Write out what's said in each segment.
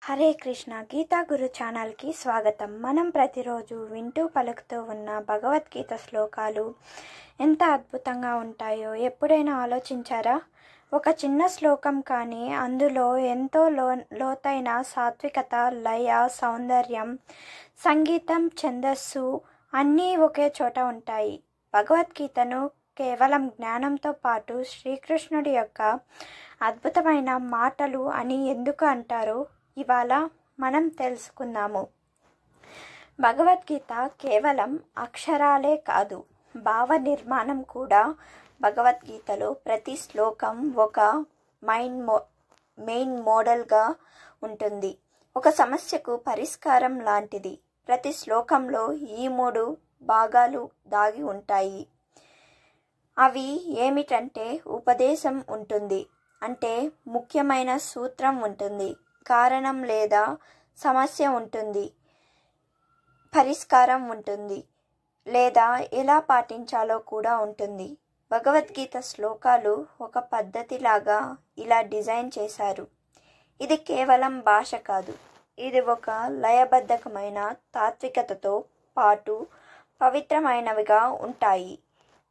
హరే కృష్ణ గీతా గురు ఛానల్కి స్వాగతం. మనం ప్రతిరోజు వింటూ పలుకుతూ ఉన్న భగవద్గీత శ్లోకాలు ఎంత అద్భుతంగా ఉంటాయో ఎప్పుడైనా ఆలోచించారా? ఒక చిన్న శ్లోకం కానీ అందులో ఎంతో లోతైన సాత్వికత, లయ, సౌందర్యం, సంగీతం, ఛందస్సు అన్నీ ఒకే చోట ఉంటాయి. భగవద్గీతను కేవలం జ్ఞానంతో పాటు శ్రీకృష్ణుడి యొక్క అద్భుతమైన మాటలు అని ఎందుకు అంటారు ఇవాళ మనం తెలుసుకుందాము. భగవద్గీత కేవలం అక్షరాలే కాదు, భావ నిర్మాణం కూడా. భగవద్గీతలో ప్రతి శ్లోకం ఒక మెయిన్ మోడల్గా ఉంటుంది, ఒక సమస్యకు పరిష్కారం లాంటిది. ప్రతి శ్లోకంలో ఈ 3 భాగాలు దాగి ఉంటాయి. అవి ఏమిటంటే, ఉపదేశం ఉంటుంది, అంటే ముఖ్యమైన సూత్రం ఉంటుంది. కారణం లేదా సమస్య ఉంటుంది. పరిష్కారం ఉంటుంది, లేదా ఎలా పాటించాలో కూడా ఉంటుంది. భగవద్గీత శ్లోకాలు ఒక పద్ధతిలాగా ఇలా డిజైన్ చేశారు. ఇది కేవలం భాష కాదు, ఇది ఒక లయబద్ధకమైన తాత్వికతతో పాటు పవిత్రమైనవిగా ఉంటాయి.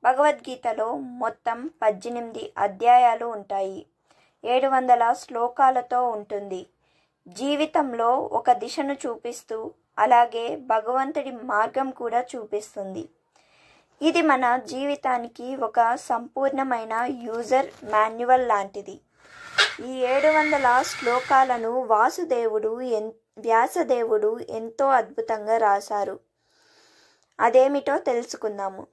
భగవద్గీతలో మొత్తం 18 అధ్యాయాలు ఉంటాయి. 700 శ్లోకాలతో ఉంటుంది. జీవితంలో ఒక దిశను చూపిస్తూ అలాగే భగవంతుడి మార్గం కూడా చూపిస్తుంది. ఇది మన జీవితానికి ఒక సంపూర్ణమైన యూజర్ మాన్యువల్ లాంటిది. ఈ 700 శ్లోకాలను వ్యాసదేవుడు ఎంతో అద్భుతంగా రాశారు. అదేమిటో తెలుసుకుందాము.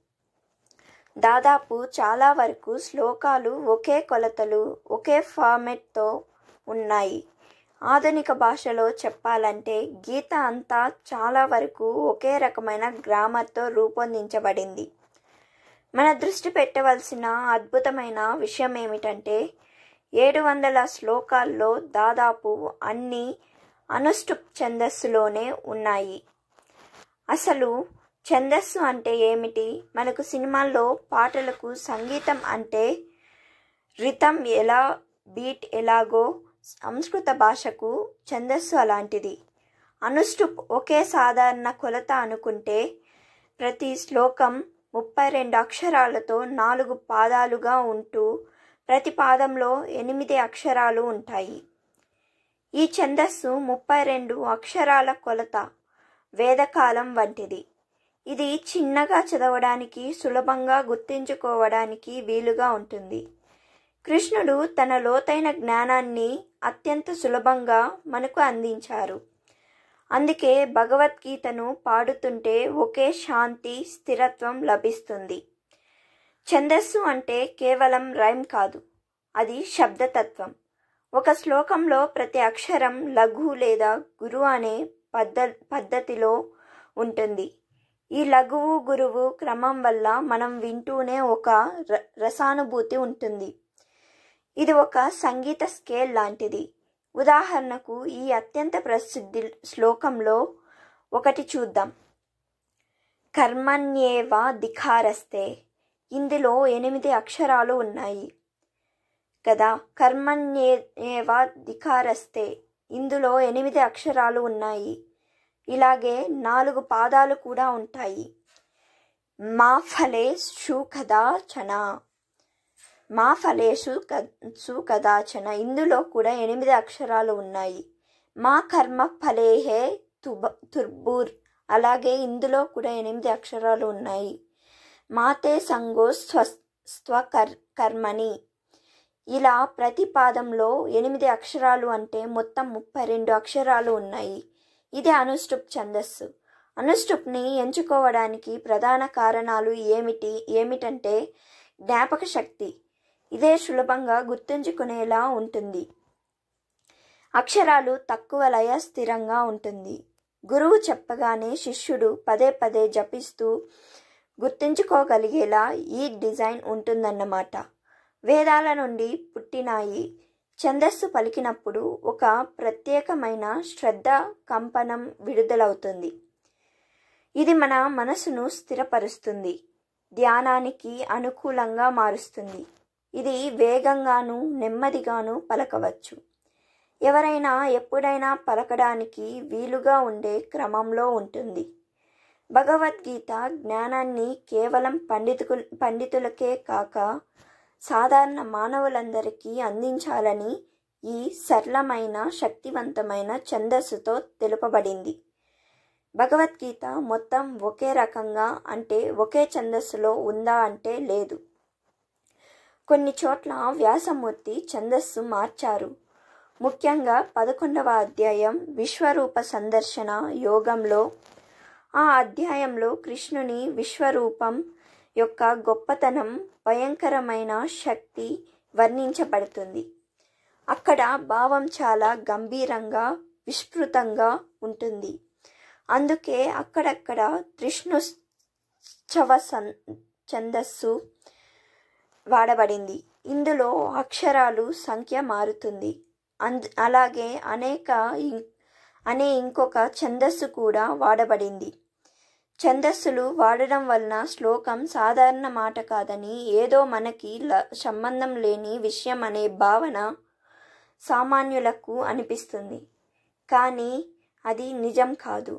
దాదాపు చాలా వరకు శ్లోకాలు ఒకే కొలతలు, ఒకే ఫార్మెట్తో ఉన్నాయి. ఆధునిక భాషలో చెప్పాలంటే గీత అంతా చాలా వరకు ఒకే రకమైన గ్రామర్తో రూపొందించబడింది. మన దృష్టి పెట్టవలసిన అద్భుతమైన విషయం ఏమిటంటే, 700 శ్లోకాల్లో దాదాపు అన్నీ అనుష్టుప్ ఛందస్సులోనే ఉన్నాయి. అసలు ఛందస్సు అంటే ఏమిటి? మనకు సినిమాల్లో పాటలకు సంగీతం అంటే రిథం ఎలా, బీట్ ఎలాగో సంస్కృత భాషకు ఛందస్సు అలాంటిది. అనుష్టుప్ ఒకే సాధారణ కొలత అనుకుంటే, ప్రతి శ్లోకం 32 అక్షరాలతో 4 పాదాలుగా ఉంటూ ప్రతి పాదంలో 8 అక్షరాలు ఉంటాయి. ఈ ఛందస్సు 32 అక్షరాల కొలత వేదకాలం వంటిది. ఇది చిన్నగా చదవడానికి, సులభంగా గుర్తించుకోవడానికి వీలుగా ఉంటుంది. కృష్ణుడు తన లోతైన జ్ఞానాన్ని అత్యంత సులభంగా మనకు అందించారు. అందుకే భగవద్గీతను పాడుతుంటే ఒకే శాంతి, స్థిరత్వం లభిస్తుంది. ఛందస్సు అంటే కేవలం రైమ్ కాదు, అది శబ్దతత్వం. ఒక శ్లోకంలో ప్రతి అక్షరం లఘు లేదా గురు అనే పద్ధతిలో ఉంటుంది. ఈ లఘువు, గురువు క్రమం వల్ల మనం వింటూనే ఒక రసానుభూతి ఉంటుంది. ఇది ఒక సంగీత స్కేల్ లాంటిది. ఉదాహరణకు ఈ అత్యంత ప్రసిద్ధి శ్లోకంలో ఒకటి చూద్దాం. కర్మణ్యేవా ధికారస్తే. ఇందులో 8 అక్షరాలు ఉన్నాయి కదా. కర్మణ్యేవా ధికారస్తే, ఇందులో 8 అక్షరాలు ఉన్నాయి. ఇలాగే 4 పాదాలు కూడా ఉంటాయి. మా ఫలేషు కదాచన, మా ఫలేషు కదాచన, ఇందులో కూడా 8 అక్షరాలు ఉన్నాయి. మా కర్మ ఫలేహే తుర్బుర్, అలాగే ఇందులో కూడా 8 అక్షరాలు ఉన్నాయి. మాతే సంగో స్వకర్మణి, ఇలా ప్రతి పాదంలో 8 అక్షరాలు అంటే మొత్తం 32 అక్షరాలు ఉన్నాయి. ఇది అనుష్టుప్ ఛందస్సు. అనుష్టుప్ని ఎంచుకోవడానికి ప్రధాన కారణాలు ఏమిటంటే జ్ఞాపక శక్తి. ఇదే సులభంగా గుర్తుంచుకునేలా ఉంటుంది. అక్షరాలు తక్కువ, లయ స్థిరంగా ఉంటుంది. గురువు చెప్పగానే శిష్యుడు పదే పదే జపిస్తూ గుర్తుంచుకోగలిగేలా ఈ డిజైన్ ఉంటుందన్నమాట. వేదాల నుండి పుట్టినాయి. ఛందస్సు పలికినప్పుడు ఒక ప్రత్యేకమైన శ్రద్ధ, కంపనం విడుదలవుతుంది. ఇది మన మనసును స్థిరపరుస్తుంది, ధ్యానానికి అనుకూలంగా మారుస్తుంది. ఇది వేగంగాను, నెమ్మదిగాను పలకవచ్చు. ఎవరైనా ఎప్పుడైనా పలకడానికి వీలుగా ఉండే క్రమంలో ఉంటుంది. భగవద్గీత జ్ఞానాన్ని కేవలం పండితులకే కాక సాధారణ మానవులందరికీ అందించాలని ఈ సరళమైన శక్తివంతమైన ఛందస్సుతో తెలుపబడింది. భగవద్గీత మొత్తం ఒకే రకంగా అంటే ఒకే ఛందస్సులో ఉందా అంటే లేదు. కొన్ని చోట్ల వ్యాసమూర్తి ఛందస్సు మార్చారు. ముఖ్యంగా 11వ అధ్యాయం విశ్వరూప సందర్శన యోగంలో ఆ అధ్యాయంలో కృష్ణుని విశ్వరూపం యొక్క గొప్పతనం, భయంకరమైన శక్తి వర్ణించబడుతుంది. అక్కడ భావం చాలా గంభీరంగా విస్తృతంగా ఉంటుంది. అందుకే అక్కడక్కడ త్రిష్ణుశ్చవ ఛందస్సు వాడబడింది. ఇందులో అక్షరాలు సంఖ్య మారుతుంది. అలాగే అనే ఇంకొక ఛందస్సు కూడా వాడబడింది. ఛందస్సులు వాడడం వలన శ్లోకం సాధారణ మాట కాదని, ఏదో మనకి సంబంధం లేని విషయం అనే భావన సామాన్యులకు అనిపిస్తుంది. కానీ అది నిజం కాదు.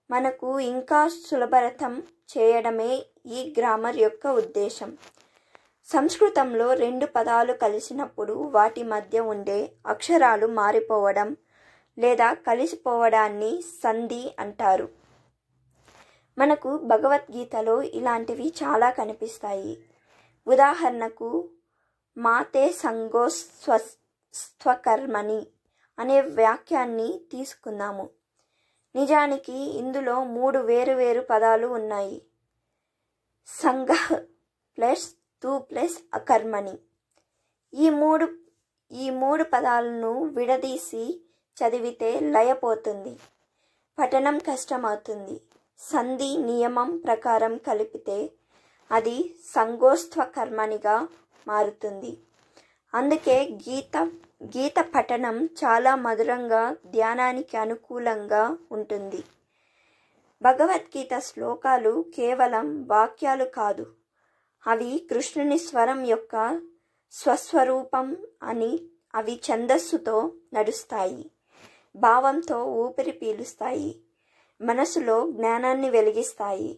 మనకు ఇంకా సులభతరం చేయడమే ఈ గ్రామర్ యొక్క ఉద్దేశం. సంస్కృతంలో 2 పదాలు కలిసినప్పుడు వాటి మధ్య ఉండే అక్షరాలు మారిపోవడం లేదా కలిసిపోవడాన్ని సంధి అంటారు. మనకు భగవద్గీతలో ఇలాంటివి చాలా కనిపిస్తాయి. ఉదాహరణకు మాతే సంగో స్వకర్మణి అనే వాక్యాన్ని తీసుకుందాము. నిజానికి ఇందులో 3 వేరు పదాలు ఉన్నాయి. సంగ ప్లస్ తు ప్లస్ అకర్మణి. ఈ మూడు పదాలను విడదీసి చదివితే లయపోతుంది, పఠనం కష్టమవుతుంది. సంధి నియమం ప్రకారం కలిపితే అది సంగోస్త్వకర్మణిగా మారుతుంది. అందుకే గీత పఠనం చాలా మధురంగా, ధ్యానానికి అనుకూలంగా ఉంటుంది. భగవద్గీత శ్లోకాలు కేవలం వాక్యాలు కాదు, అవి కృష్ణుని స్వరం యొక్క స్వస్వరూపం అని. అవి ఛందస్సుతో నడుస్తాయి, భావంతో ఊపిరి పీలుస్తాయి, మనసులో జ్ఞానాన్ని వెలిగిస్తాయి.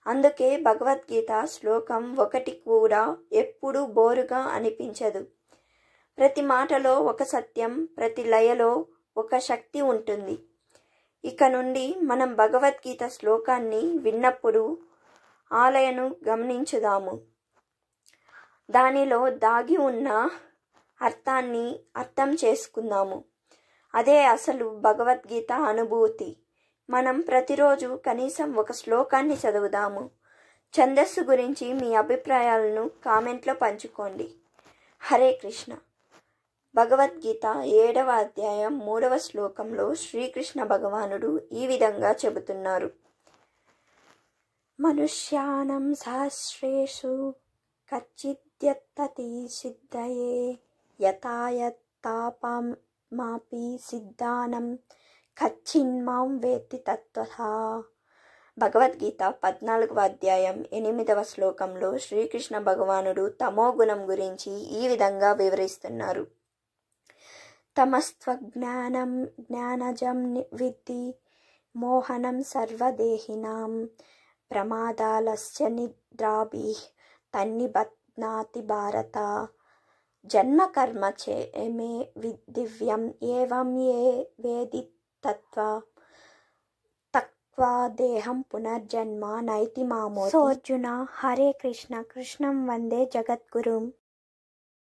అందుకే భగవద్గీత శ్లోకం ఒకటి కూడా ఎప్పుడూ బోరుగా అనిపించదు. ప్రతి మాటలో ఒక సత్యం, ప్రతి లయలో ఒక శక్తి ఉంటుంది. ఇక నుండి మనం భగవద్గీత శ్లోకాన్ని విన్నప్పుడు ఆలయను గమనించుదాము. దానిలో దాగి ఉన్న అర్థాన్ని అర్థం చేసుకుందాము. అదే అసలు భగవద్గీత అనుభూతి. మనం ప్రతిరోజు కనీసం ఒక శ్లోకాన్ని చదువుదాము. ఛందస్సు గురించి మీ అభిప్రాయాలను కామెంట్లో పంచుకోండి. హరే కృష్ణ. భగవద్గీత 7వ అధ్యాయం 3వ శ్లోకంలో శ్రీకృష్ణ భగవానుడు ఈ విధంగా చెబుతున్నారు. మనుష్యానం సహస్రేషు కచ్చిద్యత్తతి సిద్ధయే యథాయత్తాపమాపి సిద్ధానం కచ్చిన్మాం వేత్తి తత్వథా. భగవద్గీత 14వ అధ్యాయం 8వ శ్లోకంలో శ్రీకృష్ణ భగవానుడు తమో గుణం గురించి ఈ విధంగా వివరిస్తున్నారు. తమస్త్వజ్ఞానం జ్ఞానజం విద్ధి మోహనం సర్వదేహినాం ప్రమాదాలస్య నిద్రాభిః తన్నిబధ్నాతి భారత. జన్మ కర్మ చే మే దివ్యం ఏవం ఏ వేది తక్వా దేహం పునర్జన్మ నైతి మామోతి. సో అర్జున, హరే కృష్ణ. కృష్ణం వందే జగద్గురుం.